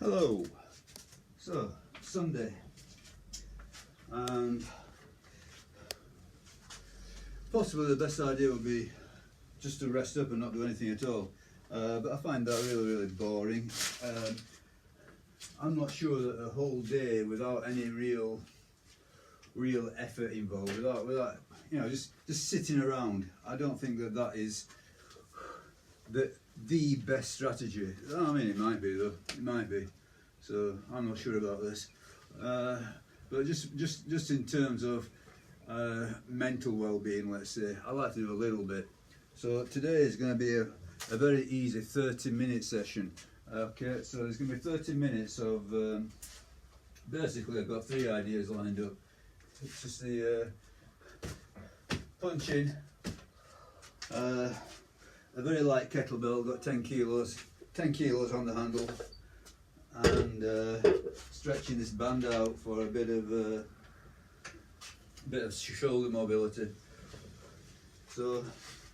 Hello. So, Sunday, and possibly the best idea would be just to rest up and not do anything at all, but I find that really boring. I'm not sure that a whole day without any real effort involved, without just sitting around, I don't think that is the best strategy. I mean, it might be though, it might be. So I'm not sure about this. But just in terms of mental well-being, let's say, I like to do a little bit. So today is going to be a very easy 30-minute session. Okay, so there's going to be 30 minutes of basically I've got 3 ideas lined up. It's just the punching, a very light kettlebell, got 10 kilos on the handle, and stretching this band out for a bit of shoulder mobility. So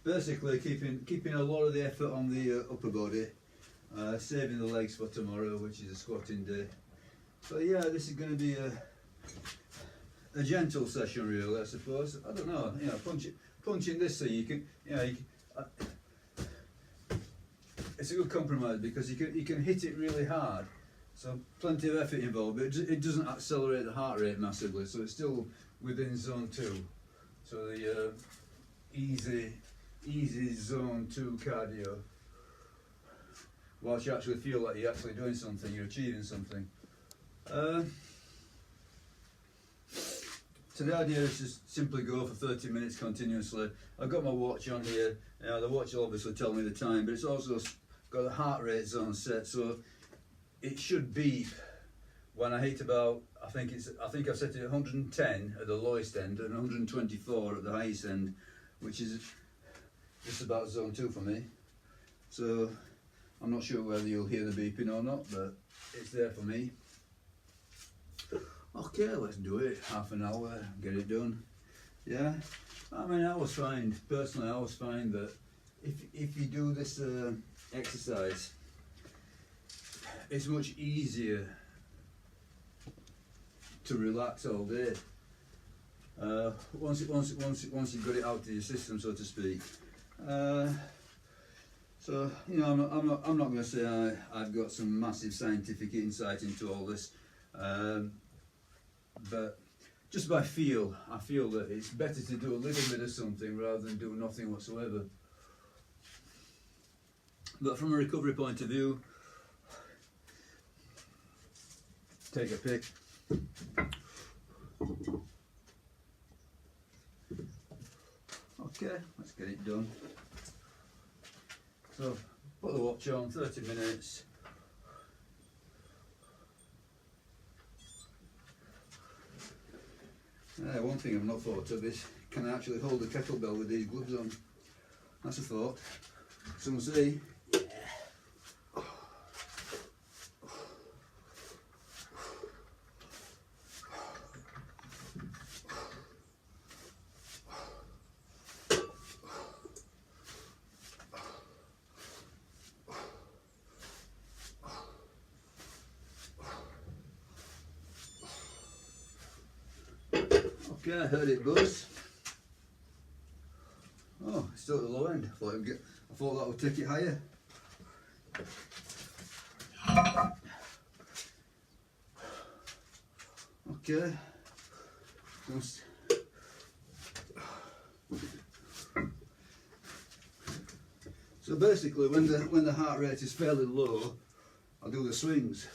basically keeping a lot of the effort on the upper body, saving the legs for tomorrow, which is a squatting day. So yeah, this is going to be a gentle session, really, I suppose. I don't know, punching this thing, you can it's a good compromise because you can hit it really hard, so plenty of effort involved, but it doesn't accelerate the heart rate massively, so it's still within zone 2. So the easy zone 2 cardio, whilst you actually feel like you're actually doing something, you're achieving something. So the idea is just simply go for 30 minutes continuously. I've got my watch on here. The watch will obviously tell me the time, but it's also got a heart rate zone set, so it should beep when I hit about, I think I've set it at 110 at the lowest end and 124 at the highest end, which is just about zone 2 for me. So I'm not sure whether you'll hear the beeping or not, but it's there for me. Okay, let's do it. Half an hour, get it done. Yeah, I mean, I always find that if you do this exercise, it's much easier to relax all day. Once you've got it out of your system, so to speak. So I'm not going to say I've got some massive scientific insight into all this. But just by feel, I feel that it's better to do a little bit of something rather than do nothing whatsoever. But from a recovery point of view, take a pick. Okay, let's get it done. So, put the watch on, 30 minutes. One thing I've not thought of is, can I actually hold a kettlebell with these gloves on? That's a thought. Someone see? Yeah. Okay, I heard it buzz. Oh, it's still at the low end. I thought that would take it higher. Okay. So basically, when the heart rate is fairly low, I'll do the swings.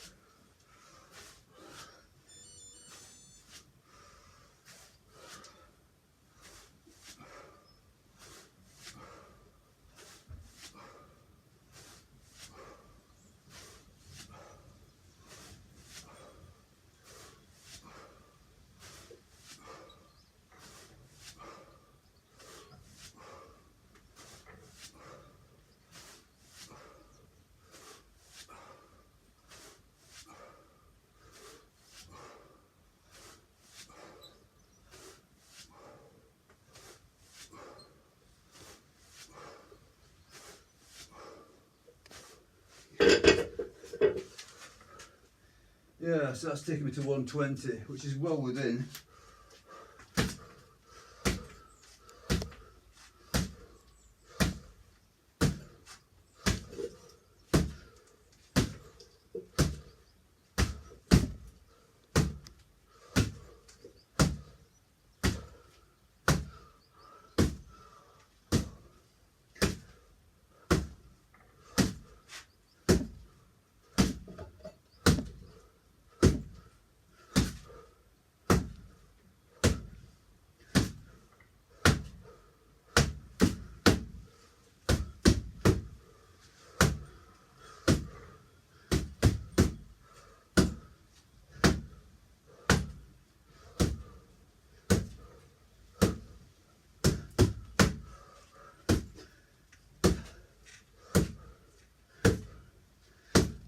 Yeah, so that's taking me to 120, which is well within.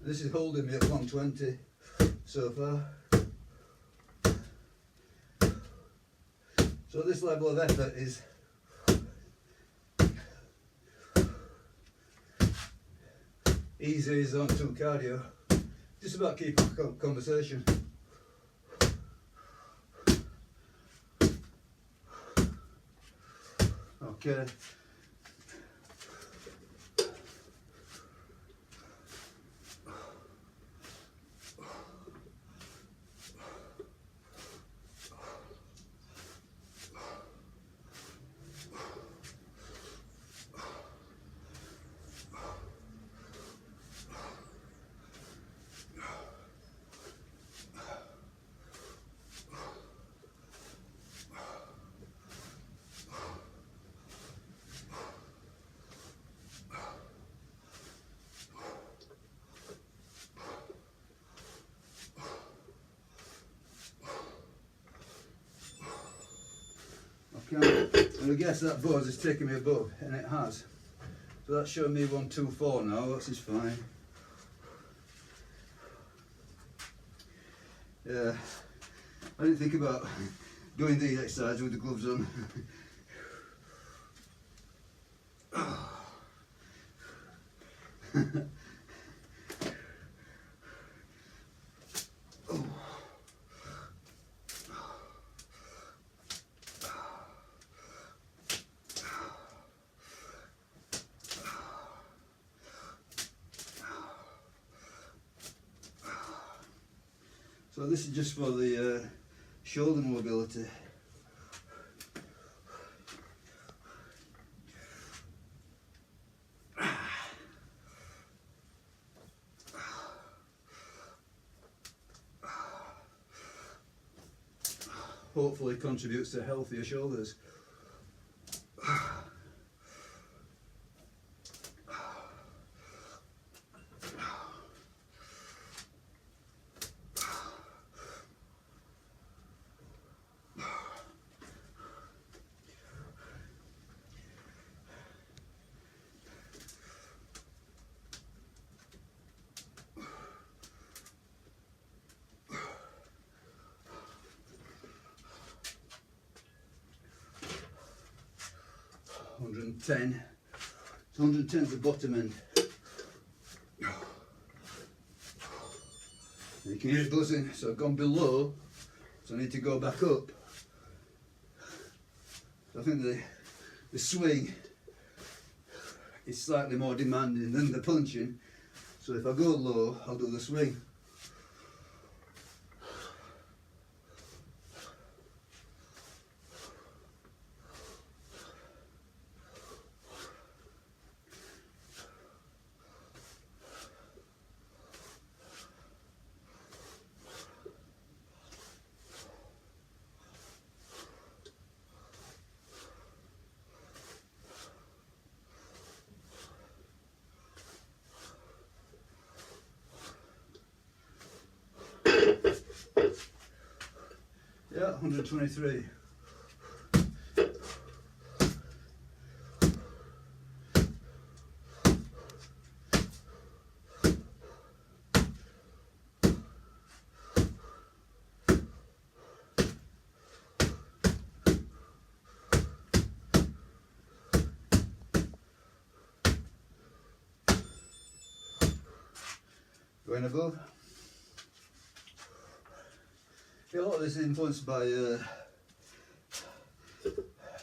This is holding me at 120 so far. So this level of effort is easy as on 2 cardio. Just about keeping conversation. Okay. And I guess that buzz is taking me above, and it has. So that's showing me 124 now, that's just fine. Yeah, I didn't think about doing these exercises with the gloves on. So this is just for the shoulder mobility. Hopefully contributes to healthier shoulders. So 110 is the bottom end. And you can hear it buzzing, so I've gone below, so I need to go back up. So I think the swing is slightly more demanding than the punching, so if I go low, I'll do the swing. Yeah, 123. Going above. a lot of this is influenced by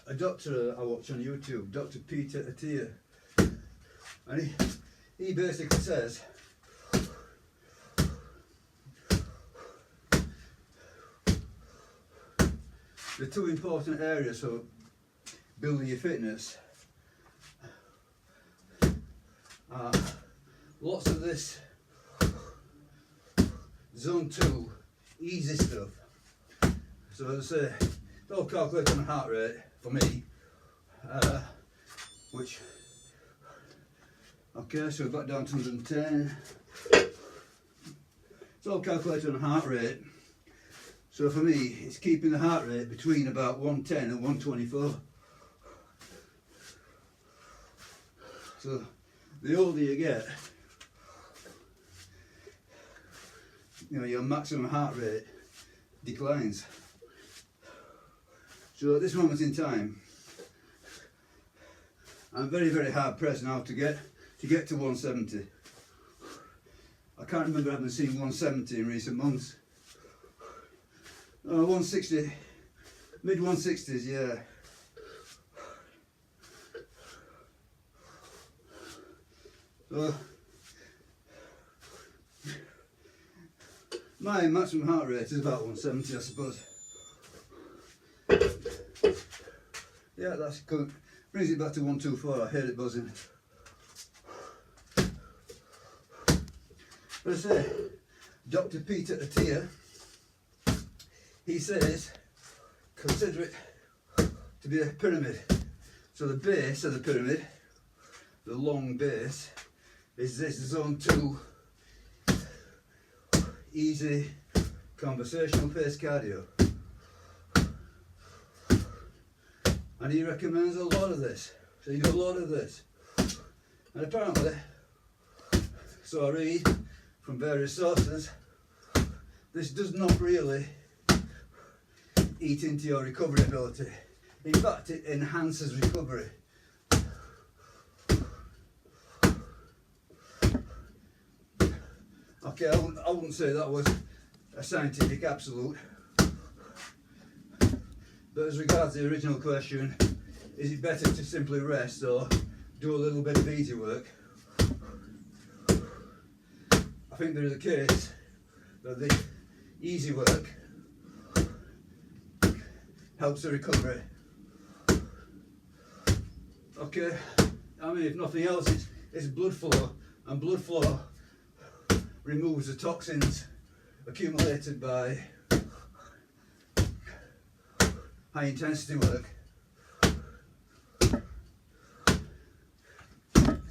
a doctor I watch on YouTube, Dr. Peter Attia, and he basically says the two important areas for building your fitness are lots of this zone 2 easy stuff. So as I say, it's all calculated on heart rate for me, which, okay, so we've got down to 110. It's all calculated on heart rate. So for me, it's keeping the heart rate between about 110 and 124. So the older you get, you know, your maximum heart rate declines. So at this moment in time, I'm very, very hard pressed now to get to 170. I can't remember having seen 170 in recent months. 160, mid 160s, yeah. So my maximum heart rate is about 170, I suppose. Yeah, that's good. Brings it back to 124. I heard it buzzing. But I say, Dr. Peter Attia, he says, consider it to be a pyramid. So the base of the pyramid, the long base, is this zone 2 easy conversational pace cardio. And he recommends a lot of this. So you do a lot of this. And apparently, so I read from various sources, this does not really eat into your recovery ability. In fact, it enhances recovery. Okay, I wouldn't say that was a scientific absolute. But as regards the original question, is it better to simply rest or do a little bit of easy work? I think there is a case that the easy work helps the recovery. Okay, I mean, if nothing else, it's blood flow, and blood flow removes the toxins accumulated by high intensity work.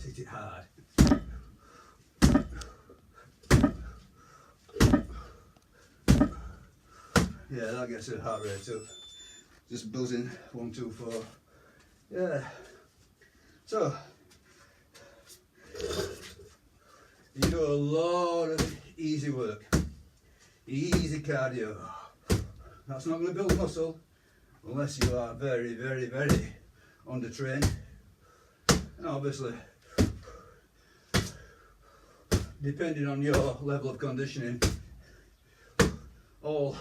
Hit it hard. Yeah, that gets the heart rate up. Just buzzing, 124. Yeah. So you do a lot of easy work, easy cardio. That's not going to build muscle unless you are very, very, very undertrained. And obviously, depending on your level of conditioning, all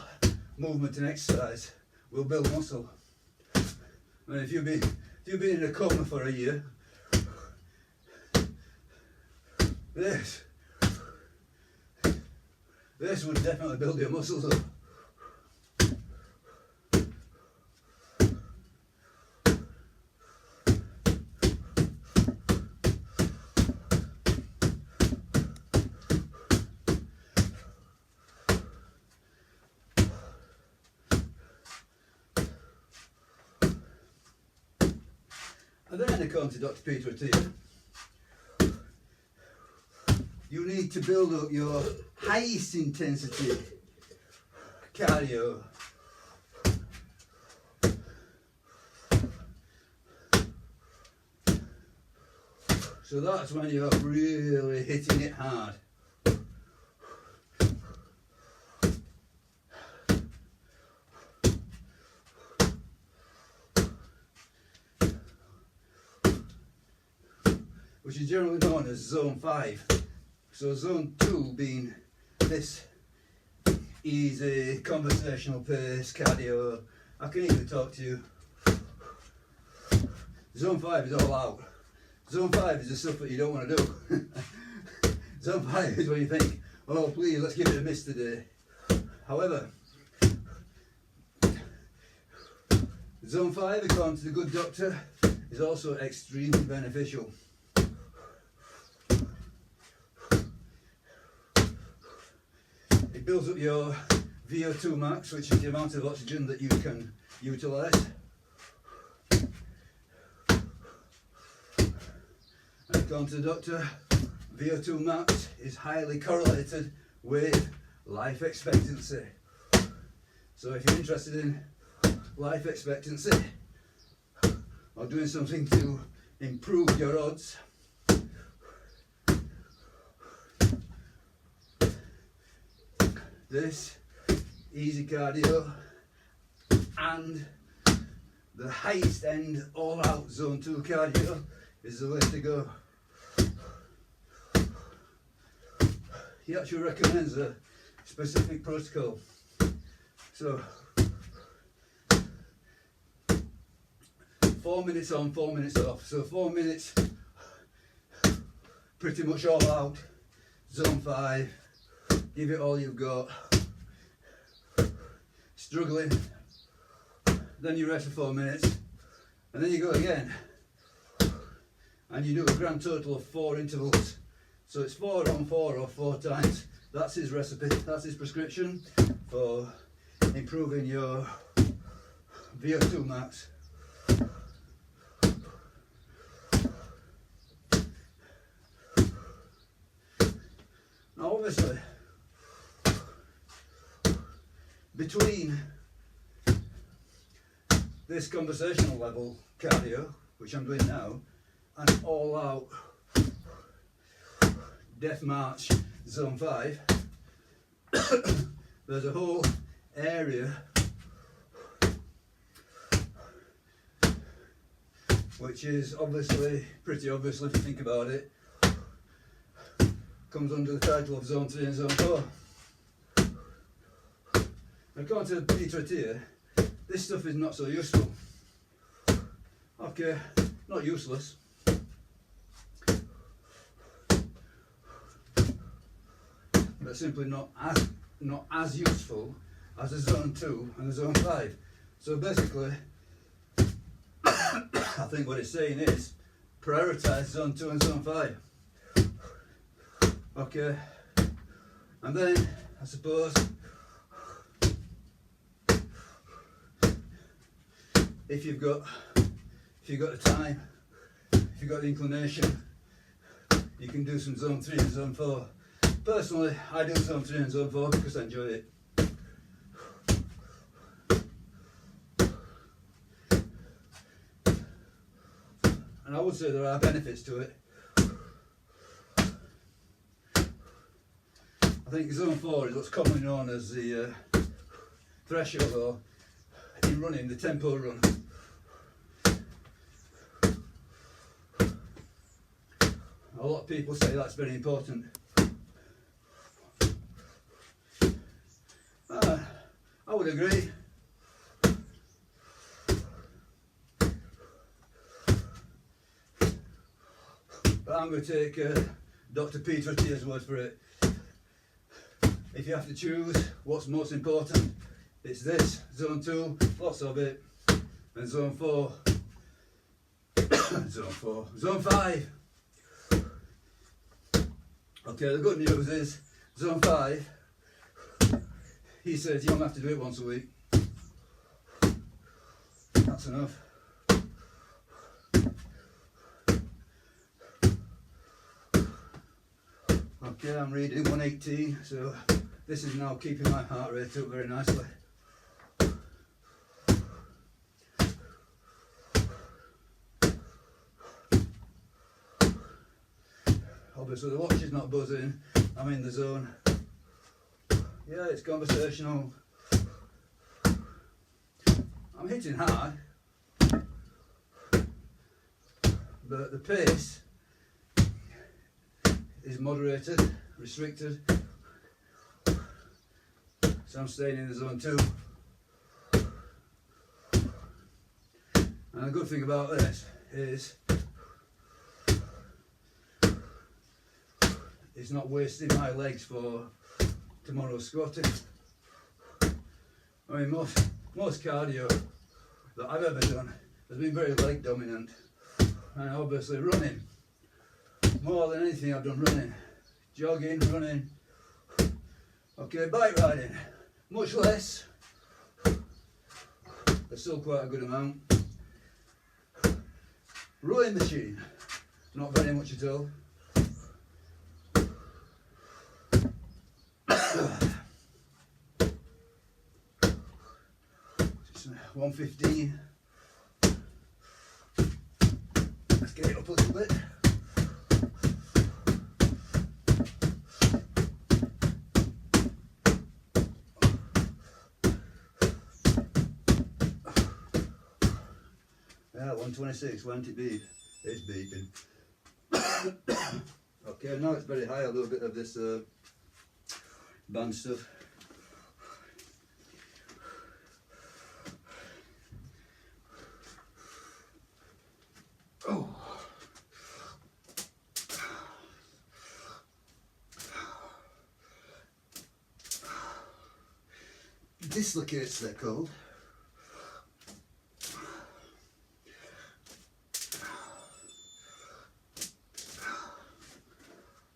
movement and exercise will build muscle. And if you've been in a coma for a year, this would definitely build your muscles up. And then, according to Dr. Peter Attia, you need to build up your highest intensity cardio. So that's when you're really hitting it hard. Which is generally known as zone 5. So zone 2 being this easy, conversational pace, cardio. I can even talk to you. Zone 5 is all out. Zone 5 is the stuff that you don't want to do. Zone 5 is when you think, oh please, let's give it a miss today. However, Zone 5, according to the good doctor, is also extremely beneficial. It builds up your VO2 max, which is the amount of oxygen that you can utilise. And according to the doctor, VO2 max is highly correlated with life expectancy. So if you're interested in life expectancy or doing something to improve your odds, this easy cardio and the highest end all out zone 2 cardio is the way to go. He actually recommends a specific protocol. So 4 minutes on, 4 minutes off. So 4 minutes pretty much all out, zone 5, give it all you've got. Struggling, then you rest for 4 minutes, and then you go again. And you do a grand total of 4 intervals. So it's 4 on, 4 off, 4 times. That's his recipe, that's his prescription for improving your VO2 max. Now obviously, between this conversational level cardio, which I'm doing now, and all out Death March Zone 5, there's a whole area which is obviously, pretty obviously if you think about it, comes under the title of Zone 3 and Zone 4. According to Peter Attia, this stuff is not so useful. Okay, not useless. But simply not as useful as the Zone 2 and the Zone 5. So basically, I think what it's saying is, prioritise Zone 2 and Zone 5. Okay, and then I suppose if you've got the time, if you've got the inclination, you can do some Zone 3 and Zone 4. Personally, I do Zone 3 and Zone 4 because I enjoy it. And I would say there are benefits to it. I think Zone 4 is what's commonly known as the threshold, or in running, the tempo run. A lot of people say that's very important. I would agree. But I'm going to take Dr. Peter Attia's word for it. If you have to choose what's most important, it's this, Zone 2, lots of it, and Zone 4, Zone 5. Okay, the good news is, Zone 5, he says you don't have to do it once a week. That's enough. Okay, I'm reading 118, so this is now keeping my heart rate up very nicely. Obviously the watch is not buzzing, I'm in the zone. Yeah, it's conversational. I'm hitting hard, but the pace is moderated, restricted. So I'm staying in the zone 2. And the good thing about this is it's not wasting my legs for tomorrow's squatting. I mean, most cardio that I've ever done has been very leg dominant, and obviously running, more than anything I've done running, jogging, running, okay, bike riding, much less, but still quite a good amount. Rowing machine, not very much at all. Just 115. Let's get it up a little bit. Yeah, 126, won't it beep? It's beeping. Okay, now it's very high, a little bit of this band stuff. Oh. Dislocates, they're called.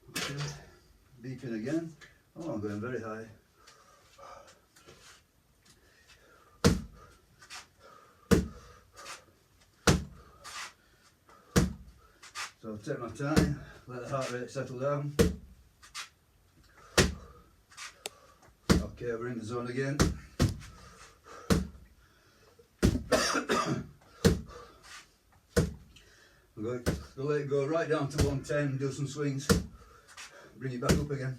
Okay. Beeping again. Oh, I'm going very high. So I'll take my time, let the heart rate settle down. Okay, we're in the zone again. I'm going to let it go right down to 110, do some swings, bring it back up again.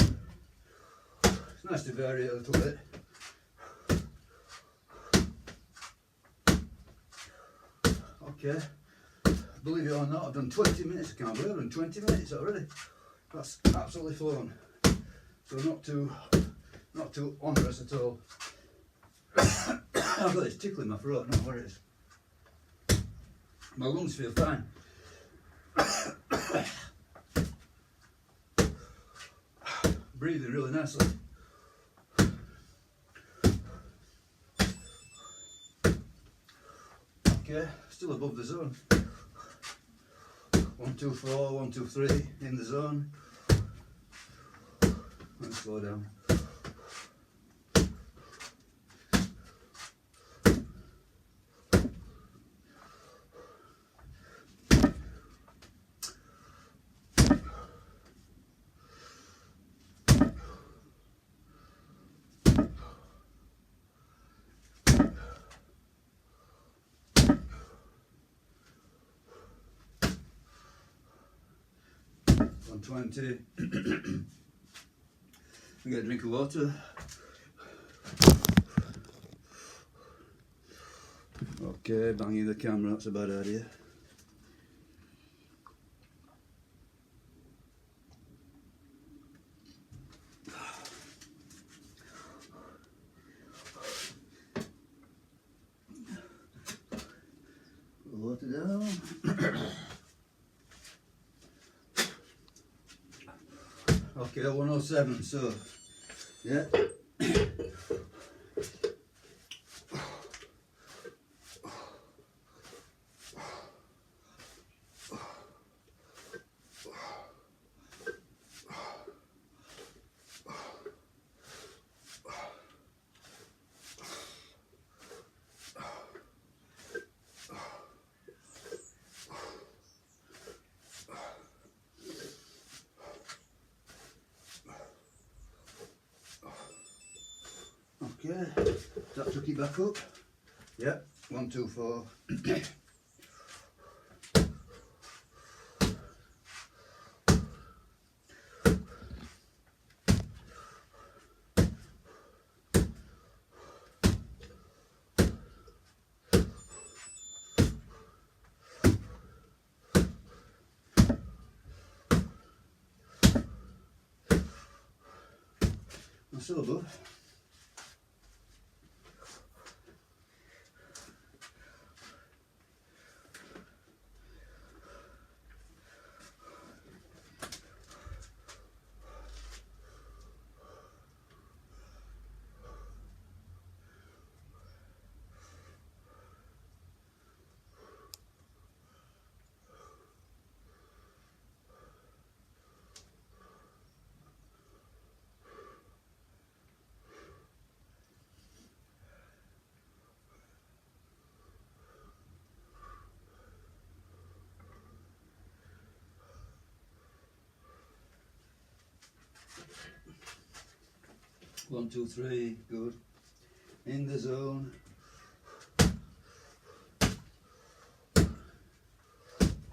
It's nice to vary it a little bit. Okay, believe it or not, I've done 20 minutes. I can't believe I've done 20 minutes already. That's absolutely flown. So not too onerous at all. I've got this tickle in my throat, not worries. My lungs feel fine. Breathing really nicely. Okay, still above the zone. 124, 123 in the zone. Let's slow down. On 20. I'm going to drink of water. Okay, banging the camera, that's a bad idea. Put the water down. Okay, 107, so, yeah. Okay, that took it back up. Yeah, 1, 2, 4. So, bud. One, two, three, good. In the zone.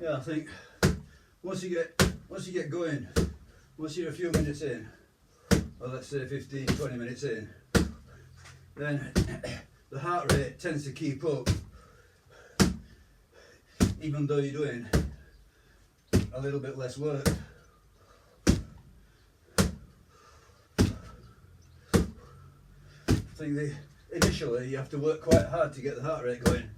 Yeah, I think once you get going, once you're a few minutes in, or let's say 15, 20 minutes in, then the heart rate tends to keep up, even though you're doing a little bit less work. I think initially you have to work quite hard to get the heart rate going.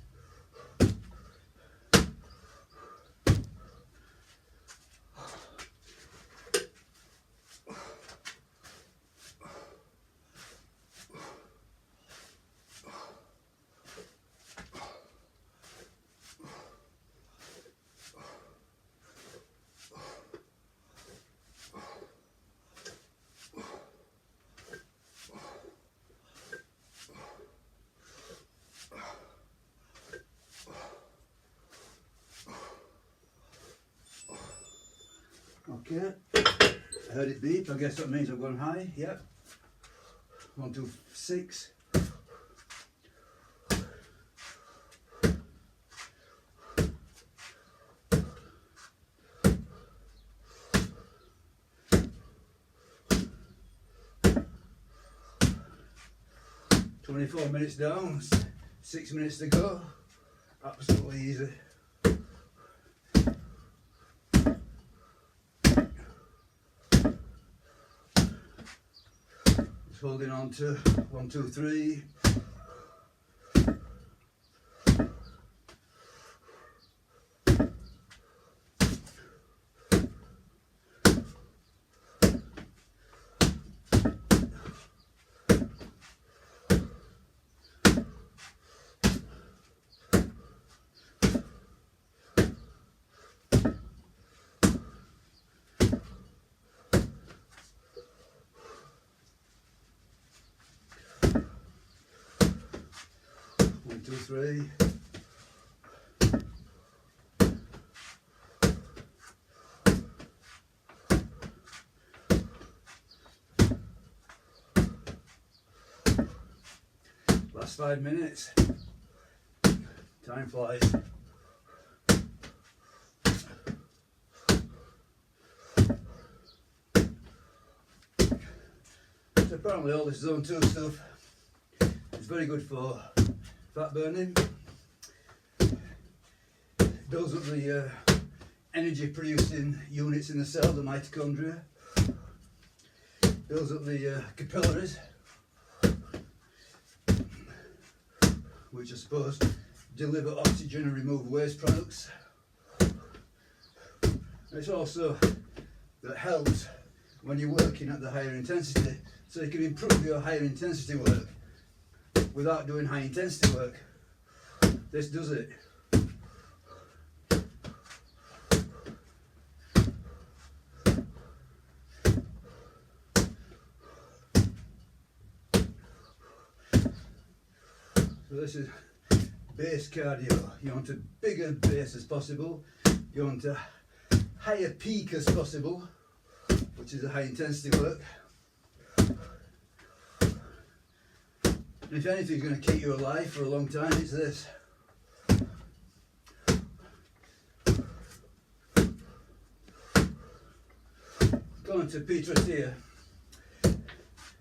Okay, I heard it beep, I guess that means I've gone high, yep. 1, 2, 6. "24 minutes down, 6 minutes to go." Absolutely easy. Just holding on to 1, 2, 3. One, two, three. Last 5 minutes. Time flies. So apparently all this zone 2 stuff is very good for fat burning. Builds up the energy producing units in the cell, the mitochondria. Builds up the capillaries, which I suppose deliver oxygen and remove waste products. And it's also that helps when you're working at the higher intensity, so you can improve your higher intensity work without doing high intensity work. This does it. So this is base cardio. You want a bigger base as possible. You want a higher peak as possible, which is a high intensity work. And if anything's going to keep you alive for a long time, it's this. Going to Peter Attia,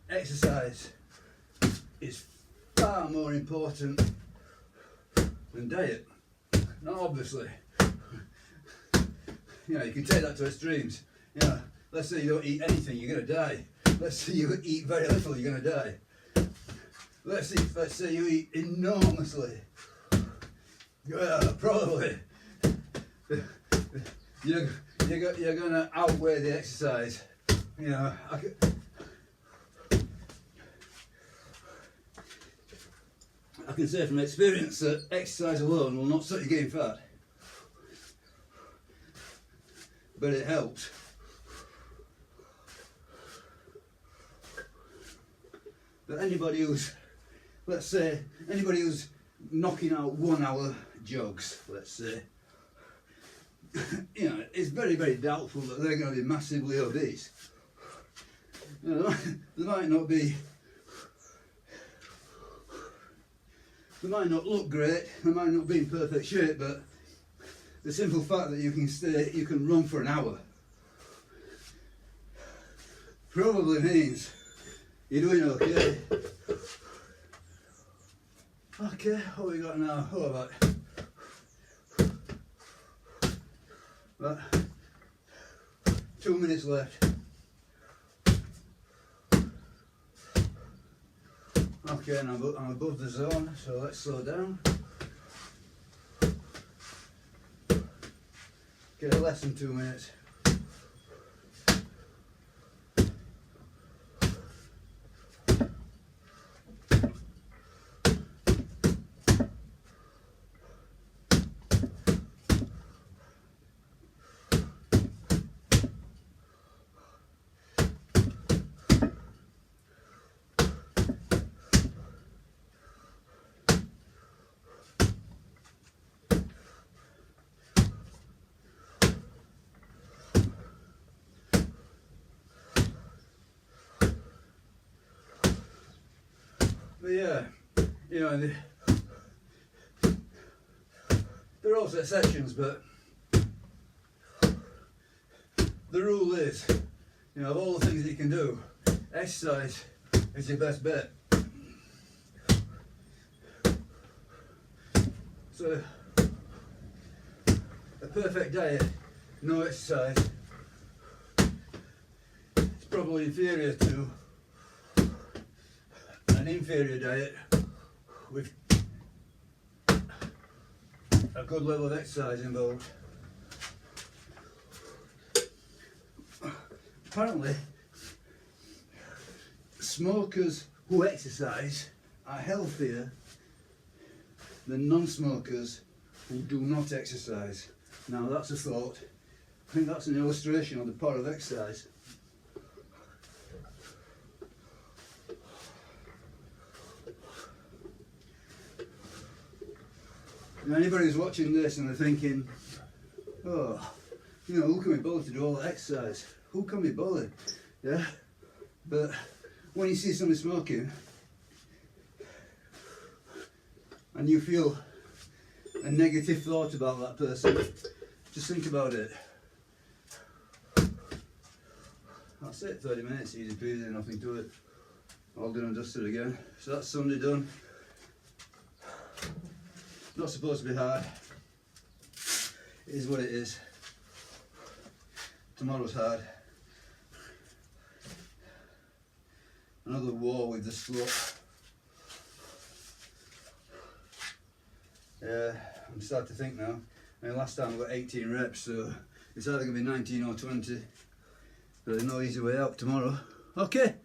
exercise is far more important than diet. Now obviously, you can take that to extremes. Let's say you don't eat anything, you're going to die. let's say you eat very little, you're going to die. Let's say you eat enormously. Probably. You're going to outweigh the exercise. You know, I can say from experience that exercise alone will not stop you getting fat. But it helps. But anybody who's, let's say, anybody who's knocking out 1 hour jogs, let's say, you know, it's very, very doubtful that they're going to be massively obese. You know, they might not look great, they might not be in perfect shape, but the simple fact that you can run for an hour probably means you're doing okay. Okay, what we got now? Oh, about 2 minutes left. Okay, and I'm above the zone, so let's slow down. Okay, less than 2 minutes. But yeah, you know, there are also exceptions, but the rule is, you know, of all the things that you can do, exercise is your best bet. So, a perfect diet, no exercise, is probably inferior to an inferior diet with a good level of exercise involved. Apparently, smokers who exercise are healthier than non-smokers who do not exercise. Now that's a thought. I think that's an illustration of the power of exercise. Now anybody who's watching this and they're thinking, oh, you know, who can be bothered to do all that exercise? Who can be bothered? Yeah? But when you see somebody smoking and you feel a negative thought about that person, just think about it. That's it, 30 minutes, easy peasy, nothing to it. All done and dusted again. So that's Sunday done. Not supposed to be hard. It is what it is. Tomorrow's hard. Another war with the slope. I'm starting to think now. I mean, last time I got 18 reps, so it's either going to be 19 or 20. But there's no easy way out tomorrow. Okay.